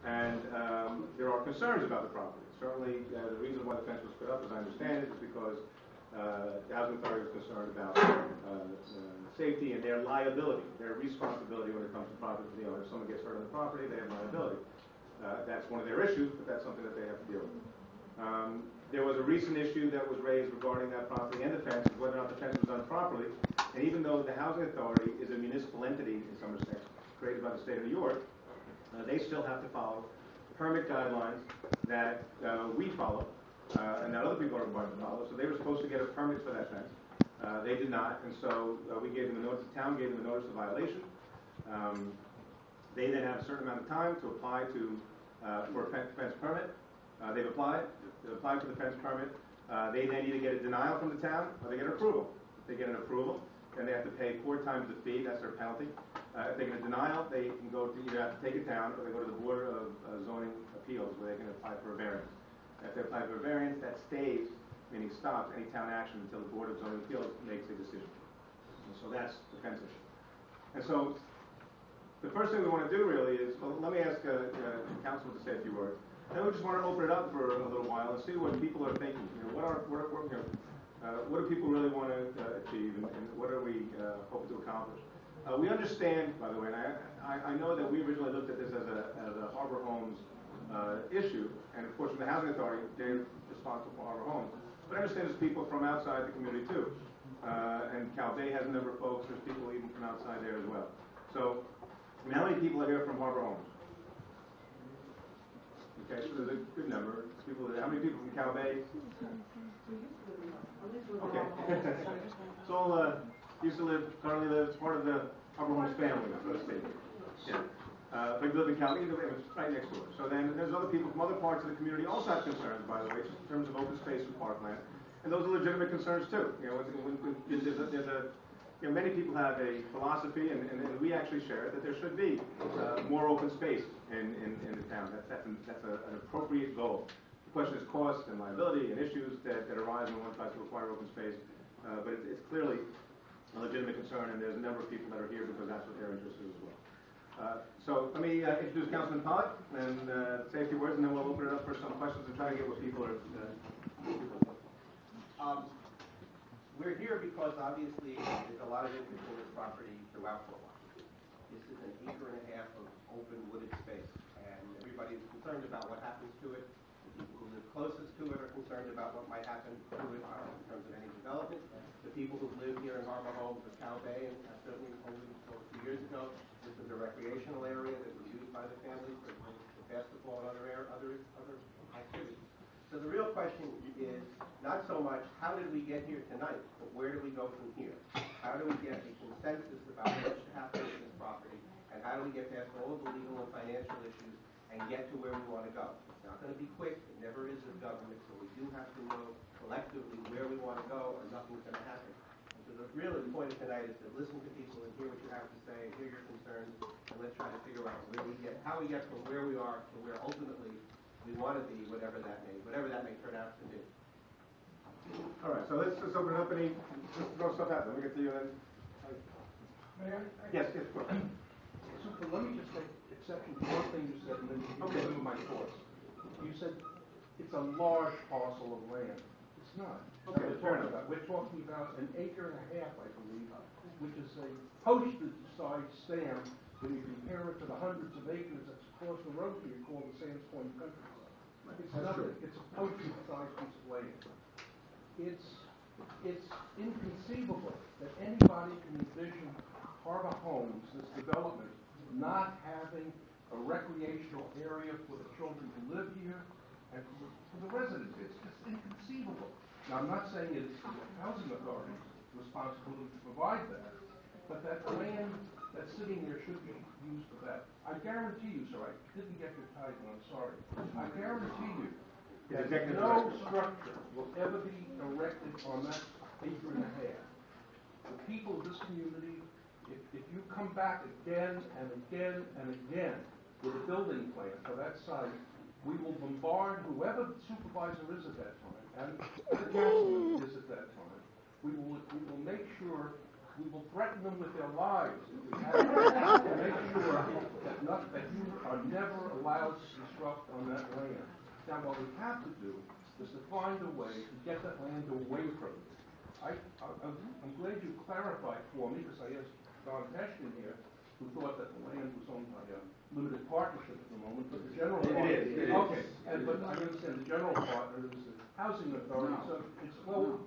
And there are concerns about the property. Certainly, the reason why the fence was put up, as I understand it, is because the housing authority was concerned about safety and their liability, their responsibility when it comes to property. If someone gets hurt on the property, they have liability. That's one of their issues, but that's something that they have to deal with. There was a recent issue that was raised regarding that property and the fence, whether or not the fence was done properly. And even though the housing authority is a municipal entity in some respects, created by the state of New York, they still have to follow permit guidelines that we follow and that other people are required to follow. So they were supposed to get a permit for that fence. They did not, and so we gave them a notice. The town gave them a notice of violation. They then have a certain amount of time to apply for a fence permit. They've applied. They've applied for the fence permit. They then either get a denial from the town or they get an approval. If they get an approval, then they have to pay 4 times the fee. That's their penalty. If they get a denial, they can go to either have to take it down or they go to the Board of Zoning Appeals where they can apply for a variance. If they apply for a variance, that stays, meaning stops any town action until the Board of Zoning Appeals makes a decision. And so that's the fence issue. And so the first thing we want to do really is, well, let me ask council to say a few words. Then we just want to open it up for a little while and see what people are thinking. What do people really want to achieve, and what are we hoping to accomplish? We understand, by the way, and I know that we originally looked at this as a Harbor Homes issue, and of course, from the Housing Authority, they're responsible for Harbor Homes. But I understand there's people from outside the community too, and Cal Bay has a number of folks. There's people even from outside there as well. So, how many people are here from Harbor Homes? Okay, so there's a good number of people. How many people from Cal Bay? Okay. So used to live, currently lives, part of the Harbor Homes family, so to speak. Yeah. But we live in Cal Bay, it's right next door. So then there's other people from other parts of the community also have concerns, by the way, just in terms of open space and parkland. And those are legitimate concerns too. Many people have a philosophy, and we actually share it, that there should be more open space in the town. That's an appropriate goal. The question is cost and liability and issues that arise when one tries to acquire open space. But it's clearly a legitimate concern, and there's a number of people that are here because that's what their interest is as well. So let me introduce Councilman Pollack and say a few words, and then we'll open it up for some questions and try to get what people are. We're here because obviously there's a lot of interest in this property throughout Portland. This is an 1.5 acres of open wooded space, and everybody is concerned about what happens to it. The people who live closest to it are concerned about what might happen to it in terms of any development. The people who live here in Harbor Homes or Cal Bay, and certainly only until a few years ago, this was a recreational area that was used by the families for basketball and other activities. So the real question is not so much how did we get here tonight, but where do we go from here? How do we get a consensus about what should happen to this property, and how do we get past all of the legal and financial issues and get to where we want to go? It's not going to be quick. It never is with government, so we do have to know collectively where we want to go, or nothing's going to happen. And so the really point of tonight is to listen to people and hear what you have to say, hear your concerns, and let's try to figure out how we get from where we are to where ultimately we want to be, whatever that may turn out to be. All right, so let's just open it up and just throw stuff out. Let me get to you then. Yes, of course. So let me just take exception to one thing you said, and then Okay. Some of my thoughts. You said it's a large parcel of land. It's not. Okay, fair enough. We're talking about 1.5 acres, I believe, which is a postage-sized stamp when you compare it to the hundreds of acres that's across the road here called the Sands Point Countryside. It's nothing. It's a postage-sized piece of land. It's inconceivable that anybody can envision Harbor Homes, this development, not having a recreational area for the children who live here and for the residents. It's just inconceivable. Now, I'm not saying it's the housing authority's responsibility to provide that, but that land that's sitting there should be used for that. I guarantee you, sir, I didn't get your title, I'm sorry. I guarantee you that no structure will ever be erected on that 1.5 acres. The people of this community, if you come back again and again and again with a building plan for that site, we will bombard whoever the supervisor is at that time, and the councilman is at that time. We will make sure, we will threaten them with their lives if we have to make sure that you are never allowed to construct on that land. Now, what we have to do is to find a way to get that land away from you. I'm glad you clarified for me, because I asked t.o.n.h in here, who thought that the land was owned by a limited partnership at the moment, but the general partner... It is. Okay, but I understand the general partner is the housing authority, so it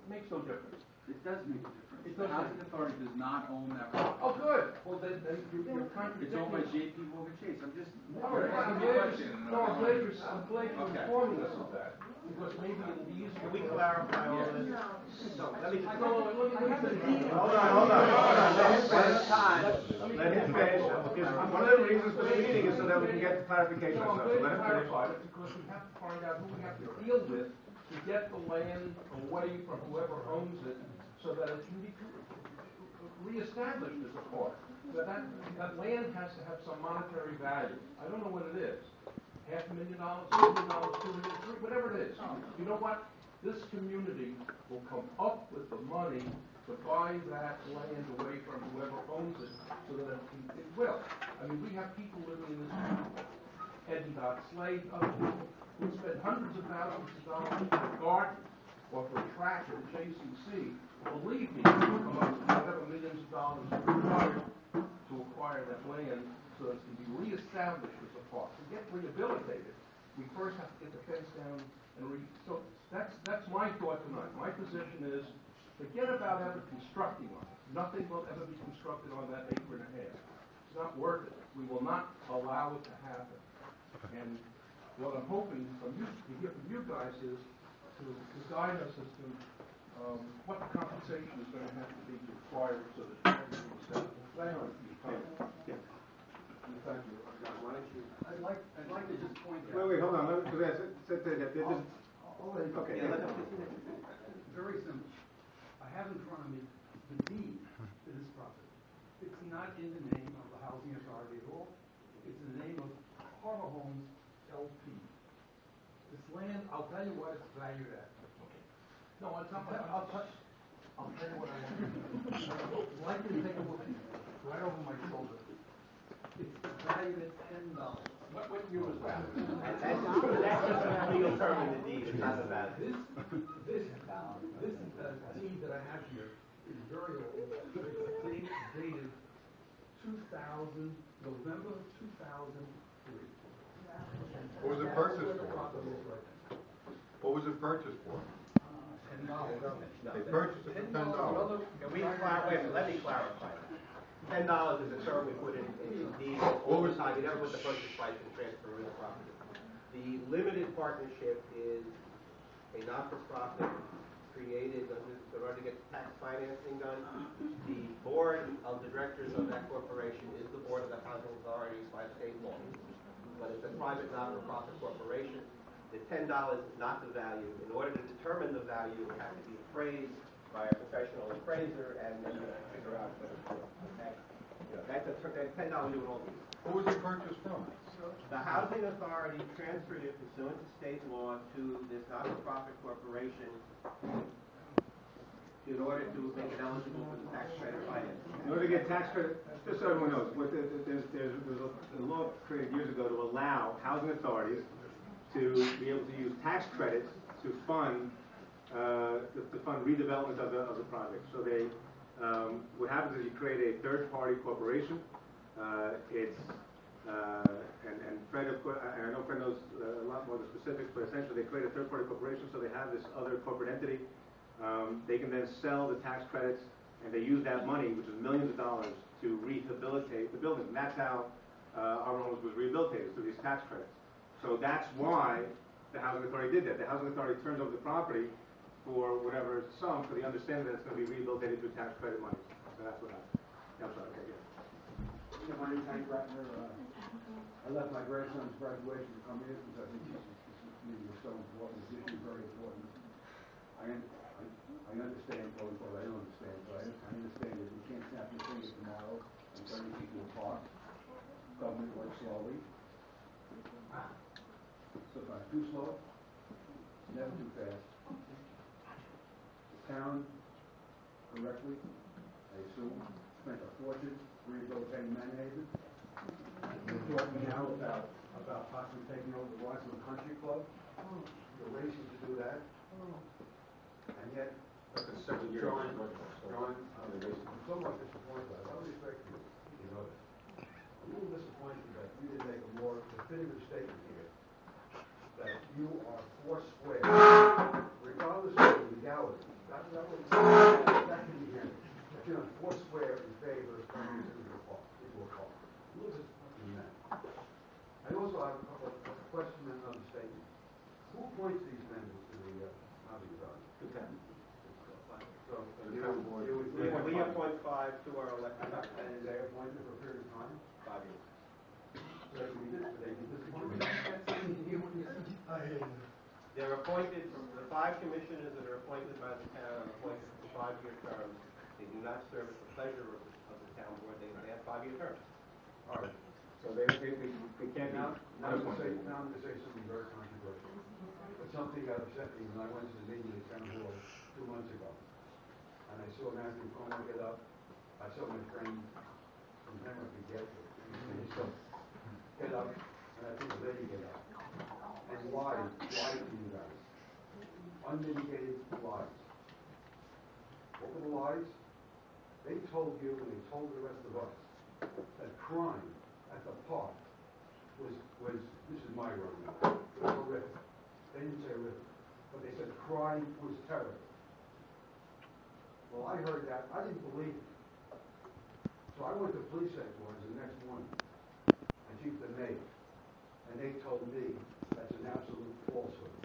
makes no difference. It does make a difference. The housing authority does not own that property. Oh, good. Well, then you're contradicting. It's owned by J.P. Morgan Chase. I'm just... I'm glad you're informing us of that, because maybe it'll be easier. Can we clarify all this? No, let me... Hold on. Let him finish. Because one of the reasons for the meeting is so that we can get the clarification. No, I'm So glad you let him finish. clarified it, because we have to find out who we have to deal with to get the land away from whoever owns it, so that it can be reestablished as a park. That land has to have some monetary value. I don't know what it is. $500,000, $1 million, $2 million, whatever it is. You know what? This community will come up with the money to buy that land away from whoever owns it, so that it will. I mean, we have people living in this community, Eddie Slade, other people, who spend hundreds of thousands of dollars for a garden or for a tract at the JCC. Believe me, we'll come up with whatever millions of dollars required to acquire that land, so that it can be reestablished as a park. To get rehabilitated, we first have to get the fence down and so that's my thought tonight. My position is, forget about ever constructing on it. Nothing will ever be constructed on that acre and a half. It's not worth it. We will not allow it to happen. And what I'm hoping to hear from you guys is to guide us as to what the compensation is going to have to be required so that it can be established. Thank you. Thank you. Why don't you... I'd like to just point out... Wait, hold on. Okay. Yeah, let him continue. Very simple. I have in front of me the deed to this property. It's not in the name of the housing authority at all. It's in the name of Harbor Homes LP. This land, I'll tell you what it's valued at. Okay. No, it's not. I'll tell you what I want to do. I'd like you to take a look at it, right over my shoulder. It's valued at $10. What year was that? That's just a legal term in the deed. It's not about it. This deed that I have here is very old. It's dated 2000, November 2003. What was it purchased for? What was it purchased for? $10. They purchased it for $10. Can we let me clarify that. $10 is a term we put in the deed all the time. You never put the purchase price and transfer of the property. The limited partnership is a not-for-profit created in order to get tax financing done. The board of the directors of that corporation is the board of the housing authority by state law. But it's a private not-for-profit corporation. The $10 is not the value. In order to determine the value, it has to be appraised by a professional appraiser, and then you figure out what it's worth. Okay? That's $10 you would all use. Who was it purchased from? The housing authority transferred it pursuant to state law to this not-for-profit corporation in order to make it eligible for the tax credit financing. In order to get tax credit, just so everyone knows, there's a law created years ago to allow housing authorities to be able to use tax credits to fund redevelopment of the project. So they, what happens is you create a third-party corporation. And Fred, of course, and I know Fred knows a lot more of the specifics, but essentially they create a third-party corporation, so they have this other corporate entity. They can then sell the tax credits, and they use that money, which is millions of dollars, to rehabilitate the buildings. And that's how our homes was rehabilitated, through these tax credits. So that's why the housing authority did that. The housing authority turns over the property for whatever sum, for the understanding that it's going to be rehabilitated through tax credit money. So that's what happened. I'm sorry. Okay, yeah. My name's Hank Ratner. I left my grandson's graduation to come here because I think this meeting is so important. This issue is very important. I understand, quote unquote, I don't understand, but I understand that you can't snap your fingers tomorrow and turn people apart. Government works slowly. Sometimes too slow, never too fast. The town, correctly, I assume, spent a fortune rehabilitating Manhattan. You're talking now about Maximum Country Club, the racing to do that, and yet, That's a several years. John, I'm so much disappointed, I love respect for you, you know this. I'm a little disappointed that you didn't make a more definitive statement here, that you are foursquare, regardless of the legality. That can be handled. That you're not foursquare in favor of turning it into a park. A little disappointed in that. I also have a question and another statement. Who appoints these members to the housing authority? The town. So, The town board. We appoint 5 to our elected and representatives. they appointed for a period of time? 5 years. So they be disappointed. They're appointed, the 5 commissioners that are appointed by the town are appointed for 5-year terms. They do not serve at the pleasure of the town board. They have 5-year terms. All right. So they can't be. Now I'm going to say something very controversial. But something that upset me when I went to the meeting at town hall 2 months ago. And I saw Matthew Como get up. I saw my friend from Pembroke get up. And I think the lady get up. And lied to you guys. Unmitigated lies. What were the lies? They told you and they told the rest of us that crime at the park was this is my word now, was horrific. They didn't say horrific, but they said crime was terrible. Well, I heard that. I didn't believe it. So I went to police headquarters the next morning, and Chief the mayor, and they told me that's an absolute falsehood.